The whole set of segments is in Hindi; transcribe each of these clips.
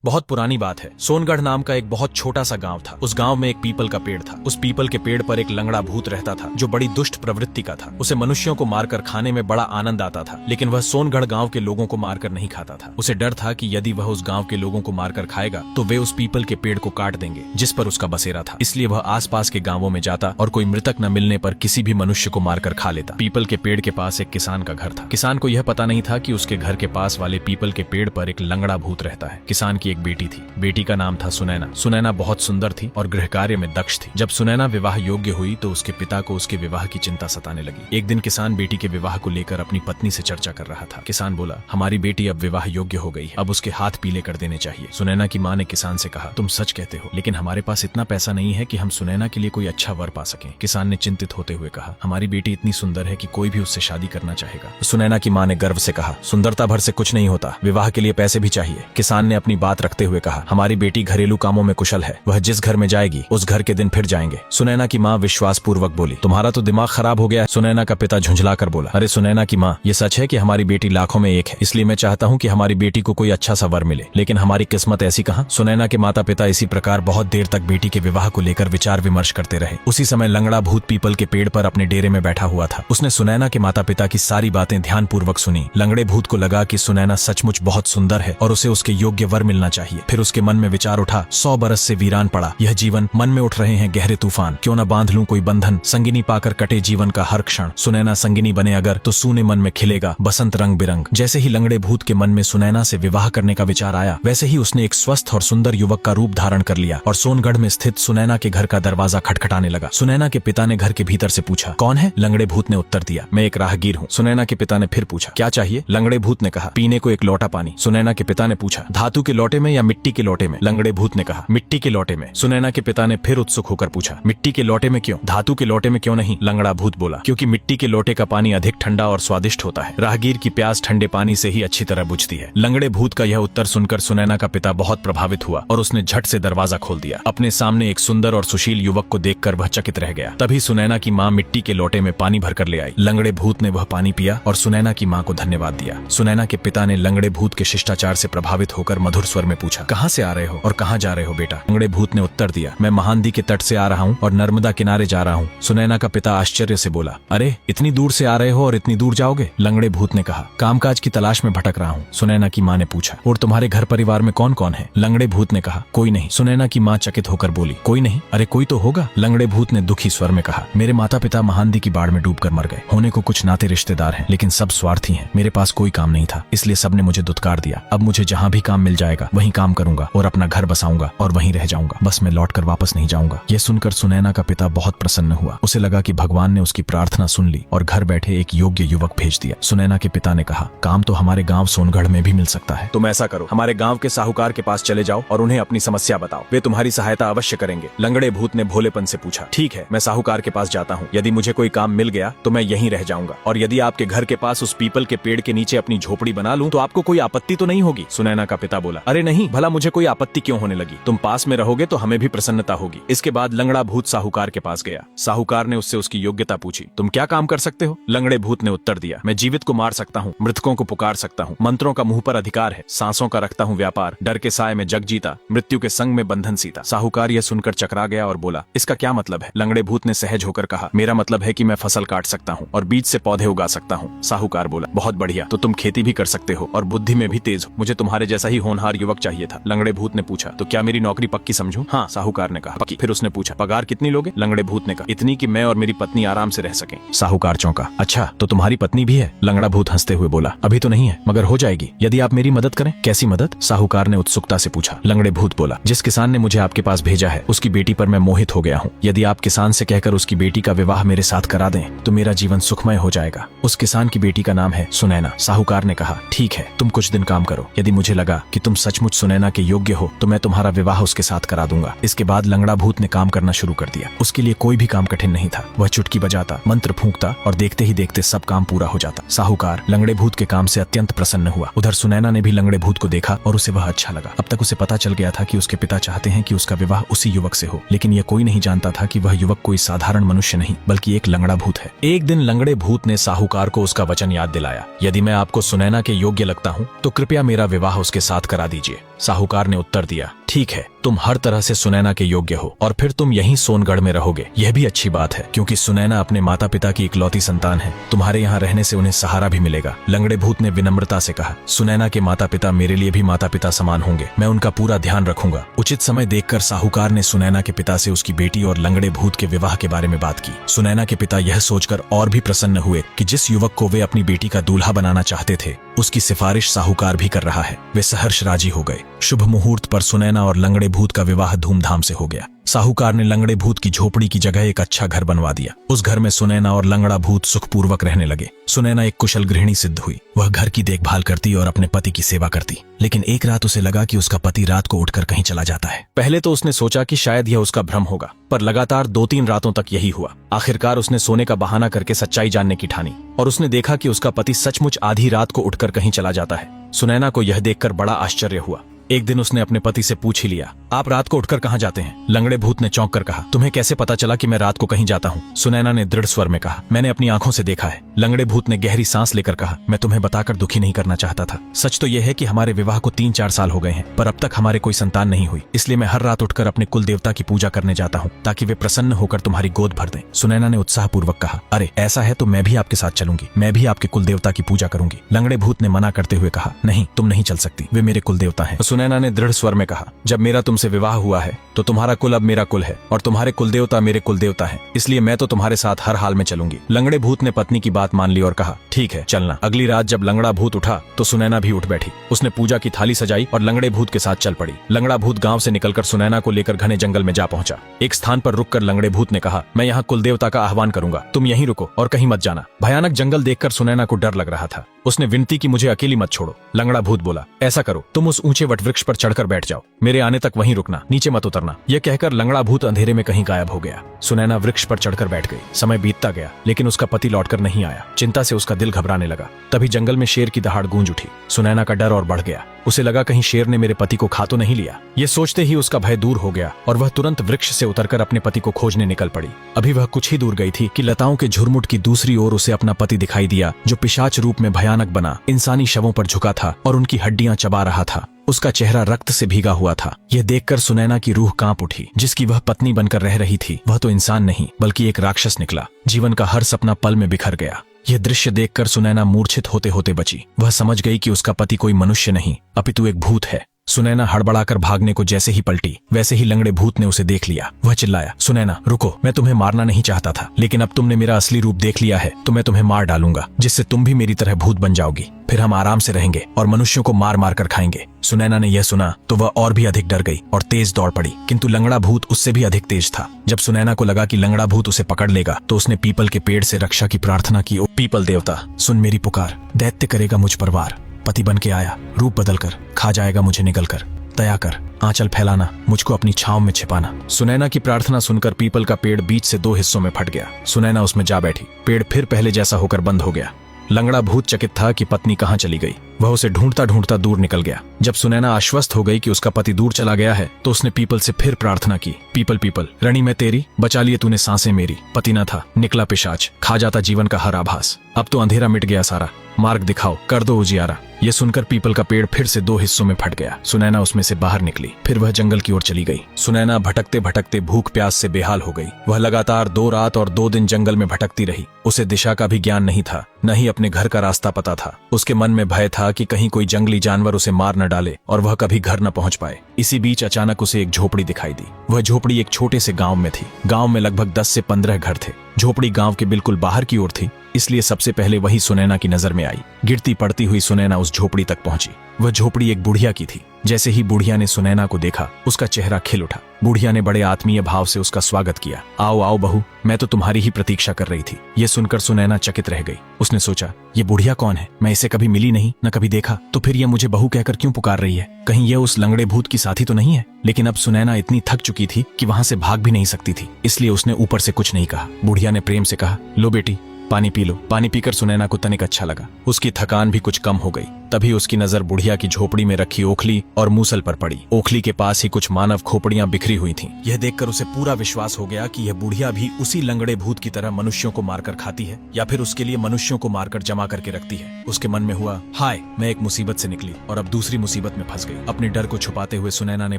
बहुत पुरानी बात है। सोनगढ़ नाम का एक बहुत छोटा सा गांव था। उस गांव में एक पीपल का पेड़ था। उस पीपल के पेड़ पर एक लंगड़ा भूत रहता था जो बड़ी दुष्ट प्रवृत्ति का था। उसे मनुष्यों को मारकर खाने में बड़ा आनंद आता था, लेकिन वह सोनगढ़ गांव के लोगों को मारकर नहीं खाता था। उसे डर था कि यदि वह उस गांव के लोगों को मारकर खाएगा तो वे उस पीपल के पेड़ को काट देंगे जिस पर उसका बसेरा था। इसलिए वह आसपास के गांवों में जाता और कोई मृतक न मिलने पर किसी भी मनुष्य को मारकर खा लेता। पीपल के पेड़ के पास एक किसान का घर था। किसान को यह पता नहीं था कि उसके घर के पास वाले पीपल के पेड़ पर एक लंगड़ा भूत रहता है। किसान की एक बेटी थी। बेटी का नाम था सुनैना। सुनैना बहुत सुंदर थी और गृह कार्य में दक्ष थी। जब सुनैना विवाह योग्य हुई तो उसके पिता को उसके विवाह की चिंता सताने लगी। एक दिन किसान बेटी के विवाह को लेकर अपनी पत्नी से चर्चा कर रहा था। किसान बोला, हमारी बेटी अब विवाह योग्य हो गई है, अब उसके हाथ पीले कर देने चाहिए। सुनैना की माँ ने किसान से कहा, तुम सच कहते हो, लेकिन हमारे पास इतना पैसा नहीं है कि हम सुनैना के लिए कोई अच्छा वर पा सकें। किसान ने चिंतित होते हुए कहा, हमारी बेटी इतनी सुंदर है कि कोई भी उससे शादी करना चाहेगा। सुनैना की माँ ने गर्व से कहा, सुंदरता भर से कुछ नहीं होता, विवाह के लिए पैसे भी चाहिए। किसान ने अपनी बात रखते हुए कहा, हमारी बेटी घरेलू कामों में कुशल है, वह जिस घर में जाएगी उस घर के दिन फिर जाएंगे। सुनैना की माँ विश्वास पूर्वक बोली, तुम्हारा तो दिमाग खराब हो गया। सुनैना का पिता झुंझलाकर बोला, अरे सुनैना की माँ, ये सच है कि हमारी बेटी लाखों में एक है, इसलिए मैं चाहता हूँ कि हमारी बेटी को कोई अच्छा सा वर मिले, लेकिन हमारी किस्मत ऐसी कहाँ। सुनैना के माता पिता इसी प्रकार बहुत देर तक बेटी के विवाह को लेकर विचार विमर्श करते रहे। उसी समय लंगड़ा भूत पीपल के पेड़ पर अपने डेरे में बैठा हुआ था। उसने सुनैना के माता पिता की सारी बातें ध्यान पूर्वक सुनी। लंगड़े भूत को लगा कि सुनैना सचमुच बहुत सुंदर है और उसे उसके योग्य वर मिलना चाहिए। फिर उसके मन में विचार उठा, 100 बरस से वीरान पड़ा यह जीवन, मन में उठ रहे हैं गहरे तूफान, क्यों न बांध लूं कोई बंधन, संगिनी पाकर कटे जीवन का हर क्षण। सुनैना संगिनी बने अगर तो सूने मन में खिलेगा बसंत रंग बिरंग। जैसे ही लंगड़े भूत के मन में सुनैना से विवाह करने का विचार आया, वैसे ही उसने एक स्वस्थ और सुंदर युवक का रूप धारण कर लिया और सोनगढ़ में स्थित सुनैना के घर का दरवाजा खटखटाने लगा। सुनैना के पिता ने घर के भीतर से पूछा, कौन है? लंगड़े भूत ने उत्तर दिया, मैं एक राहगीर हूँ। सुनैना के पिता ने फिर पूछा, क्या चाहिए? लंगड़े भूत ने कहा, पीने को एक लोटा पानी। सुनैना के पिता ने पूछा, धातु के लोटे में या मिट्टी के लोटे में? लंगड़े भूत ने कहा, मिट्टी के लोटे में। सुनैना के पिता ने फिर उत्सुक होकर पूछा, मिट्टी के लोटे में क्यों? धातु के लोटे में क्यों नहीं? लंगड़ा भूत बोला, क्योंकि मिट्टी के लोटे का पानी अधिक ठंडा और स्वादिष्ट होता है। राहगीर की प्यास ठंडे पानी से ही अच्छी तरह बुझती है। लंगड़े भूत का यह उत्तर सुनकर सुनैना का पिता बहुत प्रभावित हुआ और उसने झट से दरवाजा खोल दिया। अपने सामने एक सुंदर और सुशील युवक को देखकर वह चकित रह गया। तभी सुनैना की माँ मिट्टी के लोटे में पानी भरकर ले आई। लंगड़े भूत ने वह पानी पिया और सुनैना की माँ को धन्यवाद दिया। सुनैना के पिता ने लंगड़े भूत के शिष्टाचार से प्रभावित होकर मधुर स्वर में पूछा, कहाँ से आ रहे हो और कहाँ जा रहे हो बेटा? लंगड़े भूत ने उत्तर दिया, मैं महानदी के तट से आ रहा हूँ और नर्मदा किनारे जा रहा हूँ। सुनैना का पिता आश्चर्य से बोला, अरे इतनी दूर से आ रहे हो और इतनी दूर जाओगे? लंगड़े भूत ने कहा, कामकाज की तलाश में भटक रहा हूँ। सुनैना की माँ ने पूछा, और तुम्हारे घर परिवार में कौन कौन है? लंगड़े भूत ने कहा, कोई नहीं। सुनैना की माँ चकित होकर बोली, कोई नहीं? अरे कोई तो होगा। लंगड़े भूत ने दुखी स्वर में कहा, मेरे माता पिता महानदी की बाढ़ में डूबकर मर गए। होने को कुछ नाते रिश्तेदार हैं, लेकिन सब स्वार्थी हैं। मेरे पास कोई काम नहीं था, इसलिए सबने मुझे दुत्कार दिया। अब मुझे जहाँ भी काम मिल जाएगा वहीं काम करूंगा और अपना घर बसाऊंगा और वहीं रह जाऊंगा। बस मैं लौट कर वापस नहीं जाऊंगा। यह सुनकर सुनैना का पिता बहुत प्रसन्न हुआ। उसे लगा कि भगवान ने उसकी प्रार्थना सुन ली और घर बैठे एक योग्य युवक भेज दिया। सुनैना के पिता ने कहा, काम तो हमारे गांव सोनगढ़ में भी मिल सकता है। तुम ऐसा करो, हमारे गांव के साहूकार के पास चले जाओ और उन्हें अपनी समस्या बताओ, वे तुम्हारी सहायता अवश्य करेंगे। लंगड़े भूत ने भोलेपन से पूछा, ठीक है, मैं साहूकार के पास जाता हूँ। यदि मुझे कोई काम मिल गया तो मैं यहीं रह जाऊंगा, और यदि आपके घर के पास उस पीपल के पेड़ के नीचे अपनी झोपड़ी बना लूं तो आपको कोई आपत्ति तो नहीं होगी? सुनैना का पिता बोला, अरे नहीं, भला मुझे कोई आपत्ति क्यों होने लगी? तुम पास में रहोगे तो हमें भी प्रसन्नता होगी। इसके बाद लंगड़ा भूत साहूकार के पास गया। साहूकार ने उससे उसकी योग्यता पूछी, तुम क्या काम कर सकते हो? लंगड़े भूत ने उत्तर दिया, मैं जीवित को मार सकता हूँ, मृतकों को पुकार सकता हूँ, मंत्रों का मुंह पर अधिकार है, सांसों का रखता हूँ व्यापार, डर के साए में जग जीता, मृत्यु के संग में बंधन सीता। साहूकार यह सुनकर चकरा गया और बोला, इसका क्या मतलब है? लंगड़े भूत ने सहज होकर कहा, मेरा मतलब है कि मैं फसल काट सकता हूँ और बीज से पौधे उगा सकता हूँ। साहूकार बोला, बहुत बढ़िया, तो तुम खेती भी कर सकते हो और बुद्धि में भी तेज हो। मुझे तुम्हारे जैसा ही होनहार युवक चाहिए था। लंगड़े भूत ने पूछा, तो क्या मेरी नौकरी पक्की समझूं? हाँ, साहूकार ने कहा, पक्की। फिर उसने पूछा, पगार कितनी लोगे? लंगड़े भूत ने कहा, इतनी कि मैं और मेरी पत्नी आराम से रह सकें। साहूकार चौंका, अच्छा, तो तुम्हारी पत्नी भी है? लंगड़ा भूत हंसते हुए बोला, अभी तो नहीं है, मगर हो जाएगी यदि आप मेरी मदद करें। कैसी मदद? साहूकार ने उत्सुकता से पूछा। लंगड़े भूत बोला, जिस किसान ने मुझे आपके पास भेजा है उसकी बेटी पर मैं मोहित हो गया हूँ। यदि आप किसान से कहकर उसकी बेटी का विवाह मेरे साथ करा दें तो मेरा जीवन सुखमय हो जाएगा। उस किसान की बेटी का नाम है सुनैना। साहूकार ने कहा, ठीक है, तुम कुछ दिन काम करो। यदि मुझे लगा कि तुम सचमुच सुनैना के योग्य हो तो मैं तुम्हारा विवाह उसके साथ करा दूंगा। इसके बाद लंगड़ा भूत ने काम करना शुरू कर दिया। उसके लिए कोई भी काम कठिन नहीं था। वह चुटकी बजाता, मंत्र फूंकता और देखते ही देखते सब काम पूरा हो जाता। साहूकार लंगड़े भूत के काम से अत्यंत प्रसन्न हुआ। उधर सुनैना ने भी लंगड़े भूत को देखा और उसे वह अच्छा लगा। अब तक उसे पता चल गया था कि उसके पिता चाहते हैं कि उसका विवाह उसी युवक से हो, लेकिन यह कोई नहीं जानता था कि वह युवक कोई साधारण मनुष्य नहीं बल्कि एक लंगड़ा भूत है। एक दिन लंगड़े भूत ने साहूकार को उसका वचन याद दिलाया, यदि मैं आपको सुनैना के योग्य लगता हूँ तो कृपया मेरा विवाह उसके साथ करा दीजिए। कीजिए। साहूकार ने उत्तर दिया, ठीक है, तुम हर तरह से सुनैना के योग्य हो और फिर तुम यहीं सोनगढ़ में रहोगे। यह भी अच्छी बात है क्योंकि सुनैना अपने माता पिता की इकलौती संतान है। तुम्हारे यहाँ रहने से उन्हें सहारा भी मिलेगा। लंगड़े भूत ने विनम्रता से कहा, सुनैना के माता पिता मेरे लिए भी माता पिता समान होंगे। मैं उनका पूरा ध्यान रखूंगा। उचित समय देखकर साहूकार ने सुनैना के पिता से उसकी बेटी और लंगड़े भूत के विवाह के बारे में बात की। सुनैना के पिता यह सोचकर और भी प्रसन्न हुए कि जिस युवक को वे अपनी बेटी का दूल्हा बनाना चाहते थे उसकी सिफारिश साहूकार भी कर रहा है। वे सहर्ष राजी हो गए। शुभ मुहूर्त पर सुनैना और लंगड़े भूत का विवाह धूमधाम से हो गया। साहूकार ने लंगड़े भूत की झोपड़ी की जगह एक अच्छा घर बनवा दिया। उस घर में सुनैना और लंगड़ा भूत सुखपूर्वक रहने लगे। सुनैना एक कुशल गृहिणी सिद्ध हुई। वह घर की देखभाल करती और अपने पति की सेवा करती। लेकिन एक रात उसे लगा कि उसका पति रात को उठकर कहीं चला जाता है। पहले तो उसने सोचा कि शायद यह उसका भ्रम होगा, पर लगातार 2-3 रातों तक यही हुआ। आखिरकार उसने सोने का बहाना करके सच्चाई जानने की ठानी और उसने देखा कि उसका पति सचमुच आधी रात को उठकर कहीं चला जाता है। सुनैना को यह देखकर बड़ा आश्चर्य हुआ। एक दिन उसने अपने पति से पूछ ही लिया, आप रात को उठकर कहाँ जाते हैं? लंगड़े भूत ने चौंक कर कहा, तुम्हें कैसे पता चला कि मैं रात को कहीं जाता हूँ? सुनैना ने दृढ़ स्वर में कहा, मैंने अपनी आंखों से देखा है। लंगड़े भूत ने गहरी सांस लेकर कहा, मैं तुम्हें बताकर दुखी नहीं करना चाहता था। सच तो यह है कि हमारे विवाह को 3-4 साल हो गए हैं, पर अब तक हमारे कोई संतान नहीं हुई। इसलिए मैं हर रात उठकर अपने कुल देवता की पूजा करने जाता हूँ ताकि वे प्रसन्न होकर तुम्हारी गोद भर दें। सुनैना ने उत्साहपूर्वक कहा, अरे ऐसा है तो मैं भी आपके साथ चलूंगी। मैं भी आपके कुल देवता की पूजा करूंगी। लंगड़े भूत ने मना करते हुए कहा, नहीं, तुम नहीं चल सकती। वे मेरे कुल देवता हैं। सुनैना ने दृढ़ स्वर में कहा, जब मेरा तुमसे विवाह हुआ है तो तुम्हारा कुल अब मेरा कुल है और तुम्हारे कुल देवता मेरे कुल देवता हैं। इसलिए मैं तो तुम्हारे साथ हर हाल में चलूंगी। लंगड़े भूत ने पत्नी की बात मान ली और कहा, ठीक है, चलना। अगली रात जब लंगड़ा भूत उठा तो सुनैना भी उठ बैठी। उसने पूजा की थाली सजाई और लंगड़े भूत के साथ चल पड़ी। लंगड़ा भूत गांव से निकलकर सुनैना को लेकर घने जंगल में जा पहुंचा। एक स्थान पर रुककर लंगड़े भूत ने कहा, मैं यहाँ कुल देवता का आह्वान करूंगा, तुम यहीं रुको और कहीं मत जाना। भयानक जंगल देखकर सुनैना को डर लग रहा था। उसने विनती की, मुझे अकेली मत छोड़ो। लंगड़ा भूत बोला, ऐसा करो, तुम उस ऊंचे वटवृक्ष पर चढ़कर बैठ जाओ। मेरे आने तक वहीं रुकना, नीचे मत उतरना। यह कहकर लंगड़ा भूत अंधेरे में कहीं गायब हो गया। सुनैना वृक्ष पर चढ़कर बैठ गई। समय बीतता गया लेकिन उसका पति लौटकर नहीं आया। चिंता से उसका दिल घबराने लगा। तभी जंगल में शेर की दहाड़ गूंज उठी। सुनैना का डर और बढ़ गया। उसे लगा कहीं शेर ने मेरे पति को खा तो नहीं लिया। ये सोचते ही उसका भय दूर हो गया और वह तुरंत वृक्ष से उतरकर अपने पति को खोजने निकल पड़ी। अभी वह कुछ ही दूर गई थी कि लताओं के झुरमुट की दूसरी ओर उसे अपना पति दिखाई दिया, जो पिशाच रूप में भयानक बना इंसानी शवों पर झुका था और उनकी हड्डियां चबा रहा था। उसका चेहरा रक्त से भीगा हुआ था। यह देखकर सुनैना की रूह कांप उठी। जिसकी वह पत्नी बनकर रह रही थी वह तो इंसान नहीं बल्कि एक राक्षस निकला। जीवन का हर सपना पल में बिखर गया। यह दृश्य देखकर सुनैना मूर्छित होते होते बची। वह समझ गई कि उसका पति कोई मनुष्य नहीं अपितु एक भूत है। सुनैना हड़बड़ाकर भागने को जैसे ही पलटी वैसे ही लंगड़े भूत ने उसे देख लिया। वह चिल्लाया, सुनैना रुको, मैं तुम्हें मारना नहीं चाहता था, लेकिन अब तुमने मेरा असली रूप देख लिया है तो मैं तुम्हें मार डालूंगा, जिससे तुम भी मेरी तरह भूत बन जाओगी। फिर हम आराम से रहेंगे और मनुष्यों को मार मार कर खाएंगे। सुनैना ने यह सुना तो वह और भी अधिक डर गई और तेज दौड़ पड़ी, किंतु लंगड़ा भूत उससे भी अधिक तेज था। जब सुनैना को लगा कि लंगड़ा भूत उसे पकड़ लेगा तो उसने पीपल के पेड़ से रक्षा की प्रार्थना की। ओ पीपल देवता, सुन मेरी पुकार, दैत्य करेगा मुझ पर वार। पति बन के आया, रूप बदलकर खा जाएगा मुझे निगलकर। दया कर, आंचल फैलाना, मुझको अपनी छांव में छिपाना। सुनैना की प्रार्थना सुनकर पीपल का पेड़ बीच से 2 हिस्सों में फट गया। सुनैना उसमें जा बैठी। पेड़ फिर पहले जैसा होकर बंद हो गया। लंगड़ा भूत चकित था कि पत्नी कहाँ चली गई। वह उसे ढूंढता ढूंढता दूर निकल गया। जब सुनैना आश्वस्त हो गई कि उसका पति दूर चला गया है तो उसने पीपल से फिर प्रार्थना की, पीपल पीपल, रणी मैं तेरी, बचा लिए तूने सांसें मेरी। पति न था, निकला पिशाच, खा जाता जीवन का हर आभास। अब तो अंधेरा मिट गया सारा, मार्ग दिखाओ, कर दो उजियारा। ये सुनकर पीपल का पेड़ फिर से 2 हिस्सों में फट गया। सुनैना उसमें से बाहर निकली। फिर वह जंगल की ओर चली गई। सुनैना भटकते भटकते भूख प्यास से बेहाल हो गई। वह लगातार 2 रात और 2 दिन जंगल में भटकती रही। उसे दिशा का भी ज्ञान नहीं था, न ही अपने घर का रास्ता पता था। उसके मन में भय था कि कहीं कोई जंगली जानवर उसे मार न डाले और वह कभी घर न पहुंच पाए। इसी बीच अचानक उसे एक झोपड़ी दिखाई दी। वह झोपड़ी एक छोटे से गांव में थी। गांव में लगभग 10 से 15 घर थे। झोपड़ी गांव के बिल्कुल बाहर की ओर थी, इसलिए सबसे पहले वही सुनैना की नजर में आई। गिरती पड़ती हुई सुनैना उस झोपड़ी तक पहुंची। वह झोपड़ी एक बुढ़िया की थी। जैसे ही बुढ़िया ने सुनैना को देखा उसका चेहरा खिल उठा। बुढ़िया ने बड़े आत्मीय भाव से उसका स्वागत किया। आओ आओ बहू, मैं तो तुम्हारी ही प्रतीक्षा कर रही थी। ये सुनकर सुनैना चकित रह गई। उसने सोचा, ये बुढ़िया कौन है? मैं इसे कभी मिली नहीं, न कभी देखा, तो फिर ये मुझे बहू कहकर क्यों पुकार रही है? कहीं यह उस लंगड़े भूत की साथी तो नहीं है? लेकिन अब सुनैना इतनी थक चुकी थी कि वहां से भाग भी नहीं सकती थी, इसलिए उसने ऊपर से कुछ नहीं कहा। बुढ़िया ने प्रेम से कहा, लो बेटी, पानी पी लो। पानी पीकर सुनैना को तनिक अच्छा लगा, उसकी थकान भी कुछ कम हो गई। तभी उसकी नजर बुढ़िया की झोपड़ी में रखी ओखली और मूसल पर पड़ी। ओखली के पास ही कुछ मानव खोपड़ियां बिखरी हुई थीं। यह देखकर उसे पूरा विश्वास हो गया कि यह बुढ़िया भी उसी लंगड़े भूत की तरह मनुष्यों को मारकर खाती है या फिर उसके लिए मनुष्यों को मारकर जमा करके रखती है। उसके मन में हुआ, हाय, मैं एक मुसीबत से निकली और अब दूसरी मुसीबत में फंस गई। अपने डर को छुपाते हुए सुनैना ने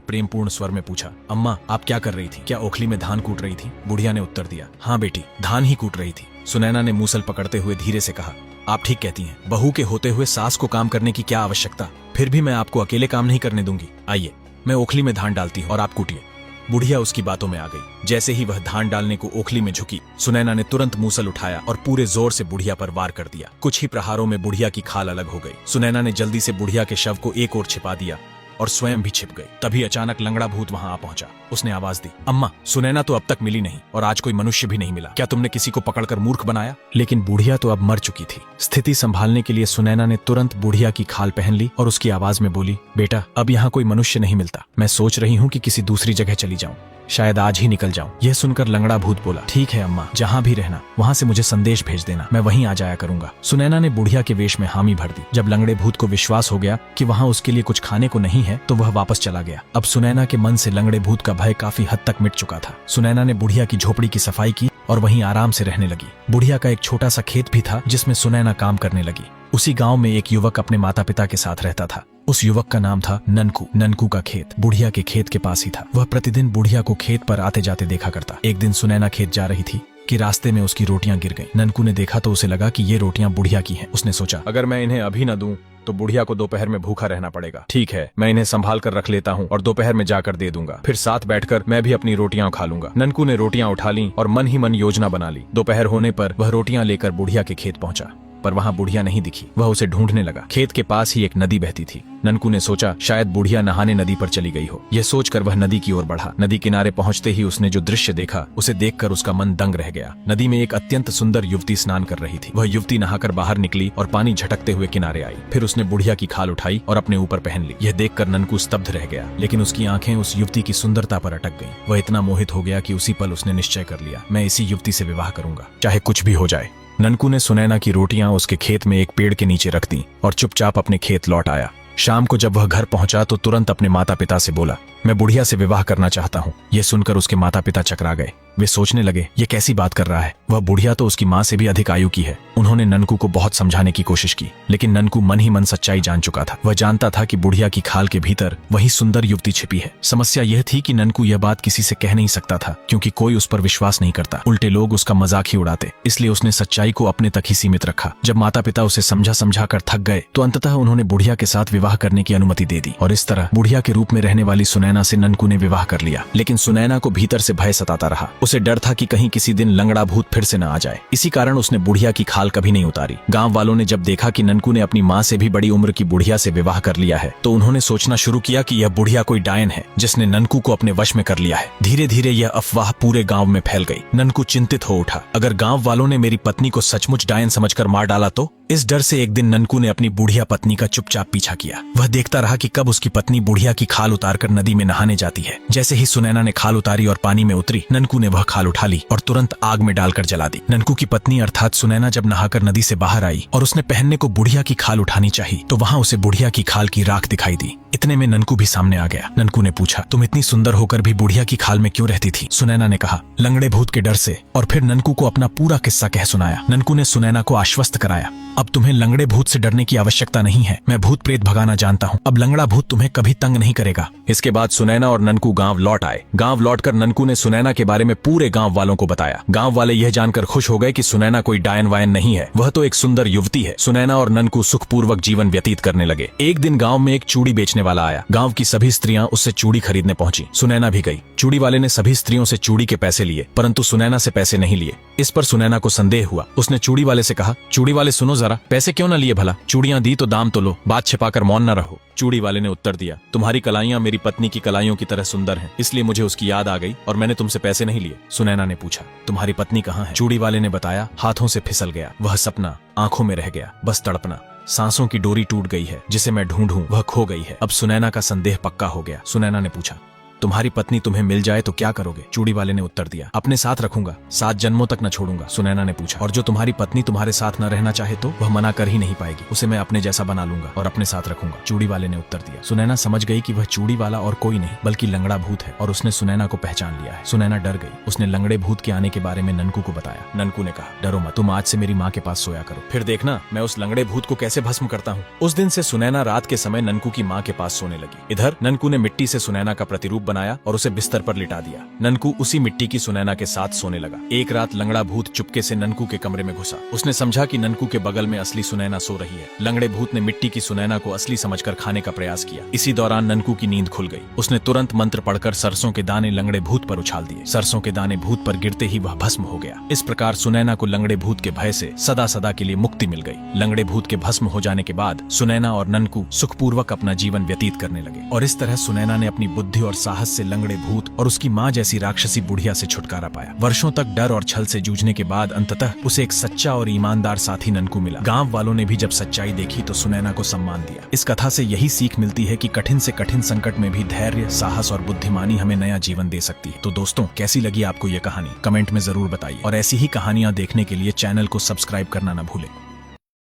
प्रेमपूर्ण स्वर में पूछा, अम्मा, आप क्या कर रही थी? क्या ओखली में धान कूट रही थी? बुढ़िया ने उत्तर दिया, हाँ बेटी, धान ही कूट रही थी। सुनैना ने मूसल पकड़ते हुए धीरे से कहा, आप ठीक कहती हैं, बहू के होते हुए सास को काम करने की क्या आवश्यकता? फिर भी मैं आपको अकेले काम नहीं करने दूंगी। आइए, मैं ओखली में धान डालती हूँ और आप कूटिए। बुढ़िया उसकी बातों में आ गई। जैसे ही वह धान डालने को ओखली में झुकी, सुनैना ने तुरंत मूसल उठाया और पूरे जोर से बुढ़िया पर वार कर दिया। कुछ ही प्रहारों में बुढ़िया की खाल अलग हो गई। सुनैना ने जल्दी से बुढ़िया के शव को एक ओर छिपा दिया और स्वयं भी छिप गई। तभी अचानक लंगड़ा भूत वहां आ पहुंचा। उसने आवाज दी, अम्मा, सुनैना तो अब तक मिली नहीं और आज कोई मनुष्य भी नहीं मिला। क्या तुमने किसी को पकड़कर मूर्ख बनाया? लेकिन बुढ़िया तो अब मर चुकी थी। स्थिति संभालने के लिए सुनैना ने तुरंत बुढ़िया की खाल पहन ली और उसकी आवाज में बोली, बेटा, अब यहाँ कोई मनुष्य नहीं मिलता। मैं सोच रही हूँ कि किसी दूसरी जगह चली जाऊँ, शायद आज ही निकल जाऊं। यह सुनकर लंगड़ा भूत बोला, ठीक है अम्मा, जहां भी रहना वहां से मुझे संदेश भेज देना, मैं वहीं आ जाया करूंगा। सुनैना ने बुढ़िया के वेश में हामी भर दी। जब लंगड़े भूत को विश्वास हो गया कि वहां उसके लिए कुछ खाने को नहीं है तो वह वापस चला गया। अब सुनैना के मन से लंगड़े भूत का भय काफी हद तक मिट चुका था। सुनैना ने बुढ़िया की झोपड़ी की सफाई की और वहीं आराम से रहने लगी। बुढ़िया का एक छोटा सा खेत भी था जिसमें सुनैना काम करने लगी। उसी गांव में एक युवक अपने माता पिता के साथ रहता था। उस युवक का नाम था ननकू। ननकू का खेत बुढ़िया के खेत के पास ही था। वह प्रतिदिन बुढ़िया को खेत पर आते जाते देखा करता। एक दिन सुनैना खेत जा रही थी कि रास्ते में उसकी रोटियां गिर गईं। ननकू ने देखा तो उसे लगा कि ये रोटियां बुढ़िया की हैं। उसने सोचा, अगर मैं इन्हें अभी न दूं तो बुढ़िया को दोपहर में भूखा रहना पड़ेगा। ठीक है, मैं इन्हें संभाल कर रख लेता हूँ और दोपहर में जाकर दे दूंगा, फिर साथ बैठकर मैं भी अपनी रोटियां खा लूंगा। ननकू ने रोटियां उठा ली और मन ही मन योजना बना ली। दोपहर होने पर वह रोटियां लेकर बुढ़िया के खेत पहुंचा, पर वहां बुढ़िया नहीं दिखी। वह उसे ढूंढने लगा। खेत के पास ही एक नदी बहती थी। ननकू ने सोचा शायद बुढ़िया नहाने नदी पर चली गई हो। यह सोचकर वह नदी की ओर बढ़ा। नदी किनारे पहुंचते ही उसने जो दृश्य देखा उसे देखकर उसका मन दंग रह गया। नदी में एक अत्यंत सुंदर युवती स्नान कर रही थी। वह युवती नहाकर बाहर निकली और पानी झटकते हुए किनारे आई। फिर उसने बुढ़िया की खाल उठाई और अपने ऊपर पहन ली। यह देखकर ननकू स्तब्ध रह गया, लेकिन उसकी आंखें उस युवती की सुंदरता पर अटक गईं। वह इतना मोहित हो गया कि उसी पल उसने निश्चय कर लिया, मैं इसी युवती से विवाह करूंगा, चाहे कुछ भी हो जाए। ननकू ने सुनैना की रोटियां उसके खेत में एक पेड़ के नीचे रख दी और चुपचाप अपने खेत लौट आया। शाम को जब वह घर पहुंचा तो तुरंत अपने माता पिता से बोला, मैं बुढ़िया से विवाह करना चाहता हूँ। यह सुनकर उसके माता पिता चकरा गए। वे सोचने लगे, ये कैसी बात कर रहा है, वह बुढ़िया तो उसकी माँ से भी अधिक आयु की है। उन्होंने ननकू को बहुत समझाने की कोशिश की, लेकिन ननकू मन ही मन सच्चाई जान चुका था। वह जानता था कि बुढ़िया की खाल के भीतर वही सुंदर युवती छिपी है। समस्या यह थी कि ननकू यह बात किसी से कह नहीं सकता था, क्योंकि कोई उस पर विश्वास नहीं करता। उल्टे लोग उसका मजाक ही उड़ाते, इसलिए उसने सच्चाई को अपने तक ही सीमित रखा। जब माता पिता उसे समझा कर थक गए तो अंततः उन्होंने बुढ़िया के साथ विवाह करने की अनुमति दे दी और इस तरह बुढ़िया के रूप में रहने वाली सुनैना से ननकू ने विवाह कर लिया। लेकिन सुनैना को भीतर से भय सताता रहा। उसे डर था कि कहीं किसी दिन लंगड़ा भूत फिर से न आ जाए। इसी कारण उसने बुढ़िया की खाल कभी नहीं उतारी। गांव वालों ने जब देखा कि ननकू ने अपनी माँ से भी बड़ी उम्र की बुढ़िया से विवाह कर लिया है तो उन्होंने सोचना शुरू किया कि यह बुढ़िया कोई डायन है जिसने ननकू को अपने वश में कर लिया है। धीरे धीरे यह अफवाह पूरे गांव में फैल गई। ननकू चिंतित हो उठा, अगर गांव वालों ने मेरी पत्नी को सचमुच डायन समझकर मार डाला तो? इस डर से एक दिन ननकू ने अपनी बुढ़िया पत्नी का चुपचाप पीछा किया। वह देखता रहा कि कब उसकी पत्नी बुढ़िया की खाल उतारकर नदी में नहाने जाती है। जैसे ही सुनैना ने खाल उतारी और पानी में उतरी, ननकू ने वह खाल उठा ली और तुरंत आग में डालकर जला दी। ननकू की पत्नी अर्थात सुनैना जब नहाकर नदी से बाहर आई और उसने पहनने को बुढ़िया की खाल उठानी चाहिए तो वहां उसे बुढ़िया की खाल की राख दिखाई दी। इतने में ननकू भी सामने आ गया। ननकू ने पूछा, तुम इतनी सुंदर होकर भी बुढ़िया की खाल में क्यों रहती थी? सुनैना ने कहा, लंगड़े भूत के डर से। और फिर ननकू को अपना पूरा किस्सा कह सुनाया। ननकू ने सुनैना को आश्वस्त कराया, अब तुम्हें लंगड़े भूत से डरने की आवश्यकता नहीं है, मैं भूत प्रेत भगाना जानता हूँ। अब लंगड़ा भूत तुम्हें कभी तंग नहीं करेगा। इसके बाद सुनैना और ननकू गांव लौट आए। गांव लौटकर ननकू ने सुनैना के बारे में पूरे गांव वालों को बताया। गांव वाले यह जानकर खुश हो गए कि सुनैना कोई डायन वायन नहीं है, वह तो एक सुंदर युवती है। सुनैना और ननकू सुखपूर्वक जीवन व्यतीत करने लगे। एक दिन गांव में एक चूड़ी बेचने वाला आया। गांव की सभी स्त्रियां उससे चूड़ी खरीदने पहुंची। सुनैना भी गई। चूड़ी वाले ने सभी स्त्रियों से चूड़ी के पैसे लिए, परंतु सुनैना से पैसे नहीं लिए। इस पर सुनैना को संदेह हुआ। उसने चूड़ी वाले से कहा, चूड़ी वाले सुनो जरा, पैसे क्यों न लिए भला? चूड़ियां दी तो दाम तो लो, बात छिपाकर मौन न रहो। चूड़ी वाले ने उत्तर दिया, तुम्हारी कलाइयां मेरी पत्नी की कलाइयों की तरह सुंदर हैं, इसलिए मुझे उसकी याद आ गई और मैंने तुमसे पैसे नहीं लिए। सुनैना ने पूछा, तुम्हारी पत्नी कहाँ है? चूड़ी वाले ने बताया, हाथों से फिसल गया। वह सपना आंखों में रह गया, बस तड़पना। सांसों की डोरी टूट गई है, जिसे मैं ढूंढूं वह खो गई है। अब सुनैना का संदेह पक्का हो गया। सुनैना ने पूछा, तुम्हारी पत्नी तुम्हें मिल जाए तो क्या करोगे? चूड़ी वाले ने उत्तर दिया, अपने साथ रखूंगा, 7 जन्मों तक न छोड़ूंगा। सुनैना ने पूछा, और जो तुम्हारी पत्नी तुम्हारे साथ न रहना चाहे तो? वह मना कर ही नहीं पाएगी, उसे मैं अपने जैसा बना लूंगा और अपने साथ रखूंगा। चूड़ी वाले ने उत्तर दिया। सुनैना समझ गई कि वह चूड़ी वाला और कोई नहीं बल्कि लंगड़ा भूत है और उसने सुनैना को पहचान लिया है। सुनैना डर गई। उसने लंगड़े भूत के आने के बारे में ननकू को बताया। ननकू ने कहा, डरो मत, तुम आज से मेरी माँ के पास सोया करो, फिर देखना मैं उस लंगड़े भूत को कैसे भस्म करता हूँ। उस दिन से सुनैना रात के समय ननकू की माँ के पास सोने लगी। इधर ननकू ने मिट्टी से सुनैना का प्रतिरूप बनाया और उसे बिस्तर पर लिटा दिया। ननकू उसी मिट्टी की सुनैना के साथ सोने लगा। एक रात लंगड़ा भूत चुपके से ननकू के कमरे में घुसा। उसने समझा कि ननकू के बगल में असली सुनैना सो रही है। लंगड़े भूत ने मिट्टी की सुनैना को असली समझकर खाने का प्रयास किया। इसी दौरान ननकू की नींद खुल गई। उसने तुरंत मंत्र पढ़कर सरसों के दाने लंगड़े भूत पर उछाल दिए। सरसों के दाने भूत पर गिरते ही वह भस्म हो गया। इस प्रकार सुनैना को लंगड़े भूत के भय से सदा सदा के लिए मुक्ति मिल गई। लंगड़े भूत के भस्म हो जाने के बाद सुनैना और ननकू सुखपूर्वक अपना जीवन व्यतीत करने लगे और इस तरह सुनैना ने अपनी बुद्धि और साहस से लंगड़े भूत और उसकी माँ जैसी राक्षसी बुढ़िया से छुटकारा पाया। वर्षों तक डर और छल से जूझने के बाद अंततः उसे एक सच्चा और ईमानदार साथी ननकू मिला। गांव वालों ने भी जब सच्चाई देखी तो सुनैना को सम्मान दिया। इस कथा से यही सीख मिलती है कि कठिन से कठिन संकट में भी धैर्य, साहस और बुद्धिमानी हमें नया जीवन दे सकती है। तो दोस्तों, कैसी लगी आपको ये कहानी? कमेंट में जरूर बताइए और ऐसी ही कहानियां देखने के लिए चैनल को सब्सक्राइब करना न भूलें।